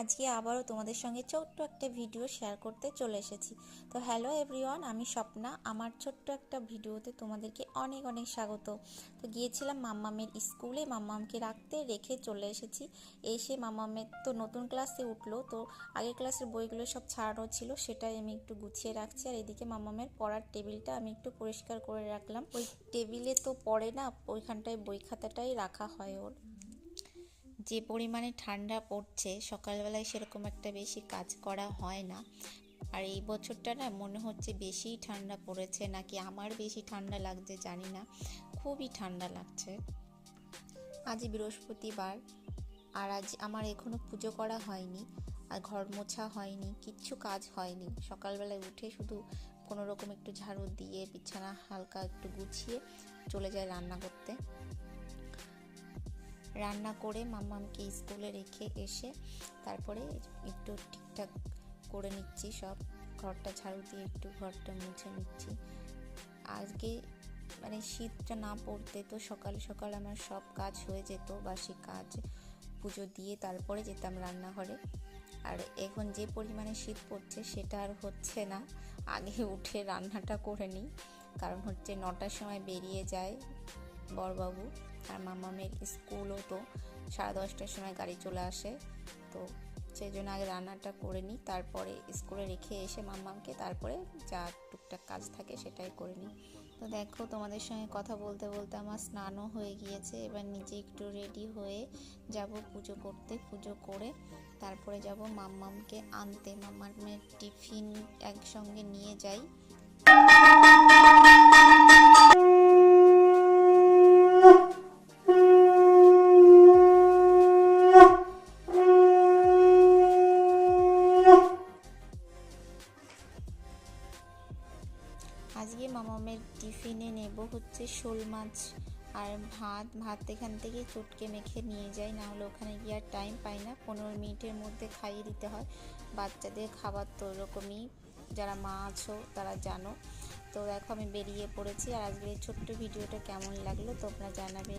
আজকে আবারও তোমাদের সঙ্গে ছোট্ট একটা ভিডিও শেয়ার করতে চলে এসেছি। তো হ্যালো এভরিওয়ান, আমি স্বপ্না। আমার ছোট্ট একটা ভিডিওতে তোমাদেরকে অনেক অনেক স্বাগত। তো গিয়েছিলাম মাম্মামের স্কুলে, মাম্মামকে রাখতে রেখে চলে এসেছি। এসে মাম্মামের তো নতুন ক্লাসে উঠলো, তো আগের ক্লাসের বইগুলো সব ছাড়ানো ছিল, সেটাই আমি একটু গুছিয়ে রাখছি। আর এদিকে মাম্মামের পড়ার টেবিলটা আমি একটু পরিষ্কার করে রাখলাম। ওই টেবিলে তো পড়ে না, ওইখানটায় বই খাতাটাই রাখা হয় ওর। যে পরিমাণে ঠান্ডা পড়ছে, সকালবেলায় সেরকম একটা বেশি কাজ করা হয় না। আর এই বছরটা না মনে হচ্ছে বেশিই ঠান্ডা পড়েছে, নাকি আমার বেশি ঠান্ডা লাগছে জানি না, খুবই ঠান্ডা লাগছে। আজ বৃহস্পতিবার, আর আজ আমার এখনো পুজো করা হয়নি, আর ঘর মোছা হয়নি, কিচ্ছু কাজ হয়নি। সকালবেলায় উঠে শুধু কোনো রকম একটু ঝাড়ু দিয়ে বিছানা হালকা একটু গুছিয়ে চলে যায় রান্না করতে। রান্না করে মাম্মামকে স্কুলে রেখে এসে তারপরে একটু ঠিকঠাক করে নিচ্ছি সব, ঘরটা ঝাড়ু দিয়ে একটু ঘরটা মুছে নিচ্ছি। আজকে মানে শীতটা না পড়তে তো সকাল সকাল আমার সব কাজ হয়ে যেত, বাসি কাজ পুজো দিয়ে তারপরে যেতাম রান্নাঘরে। আর এখন যে পরিমাণে শীত পড়ছে সেটা আর হচ্ছে না, আগে উঠে রান্নাটা করে নিই। কারণ হচ্ছে 9টার সময় বেরিয়ে যায় বড়বাবু, আর মাম্মামের স্কুলও তো 10:30টার সময় গাড়ি চলে আসে। তো সেই জন্য আগে রান্নাটা করে নিই, তারপরে স্কুলে রেখে এসে মাম্মামকে তারপরে যা টুকটাক কাজ থাকে সেটাই করে নিই। তো দেখো, তোমাদের সঙ্গে কথা বলতে বলতে আমার স্নানও হয়ে গিয়েছে। এবার নিজে একটু রেডি হয়ে যাব পুজো করতে। পুজো করে তারপরে যাব মাম্মামকে আনতে। মাম্মামের টিফিন একসঙ্গে নিয়ে যাই। আজকে মামামের টিফিনে নেব হচ্ছে শোল মাছ আর ভাত এখান থেকে চটকে মেখে নিয়ে যাই, না হলে ওখানে গিয়ে আর টাইম পাই না। 15 মিনিটের মধ্যে খাইয়ে দিতে হয়। বাচ্চাদের খাবার তো ওরকমই, যারা মা আছো তারা জানো। তো দেখো আমি বেরিয়ে পড়েছি। আর আজকের এই ছোট্ট ভিডিওটা কেমন লাগলো তোমরা জানাবে।